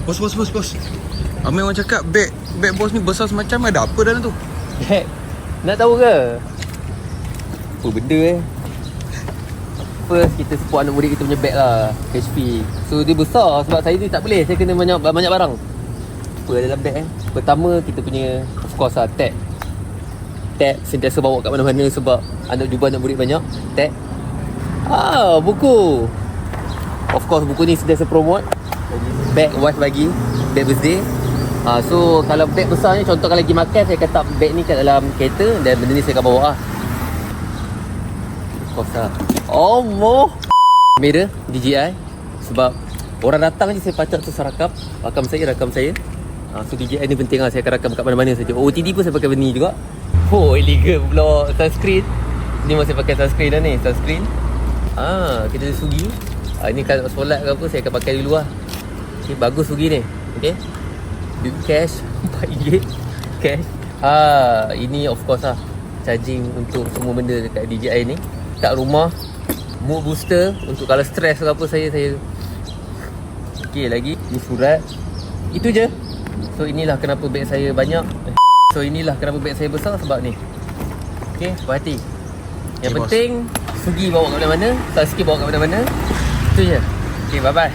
Bos. Amir orang cakap beg bos ni besar semacam, ada apa dalam tu? Beg? Nak tahu ke? Apa benda First kita support anak murid kita punya beg lah, HP. So dia besar sebab saya ni tak boleh, saya kena banyak barang. Apa dalam beg Pertama kita punya, of course lah, tag sentiasa bawa kat mana-mana sebab anak jumpa anak murid banyak. Tag buku. Of course buku ni sentiasa promote. Bag wife bagi, bag birthday. So kalau bag besar ni, contoh kalau pergi makan, saya letak bag ni kat dalam kereta dan benda ni saya akan bawa lah. Of course lah kamera DJI. Sebab orang datang je saya pacak tu rakam saya. So DJI ni penting lah, saya akan rakam kat mana-mana saja. OOTD pun saya pakai benda ni juga. Illegal pula sunscreen. Ni masih pakai sunscreen dah ni. Kita ada sugi. Ni kalau solat ke apa, saya akan pakai dulu lah. Okay, bagus sugi ni. Okay, duit cash RM4 cash. Ini of course lah, charging untuk semua benda dekat DJI ni. Kat rumah, mood booster untuk kalau stress ke apa, saya okay, lagi ni surat. Itu je. So inilah kenapa beg saya banyak. Inilah kenapa beg saya besar, sebab ni. Okay, berhati. Yang penting sugi bawa kat mana-mana, sunscreen bawa kat mana-mana. Itu je. Okay, bye-bye.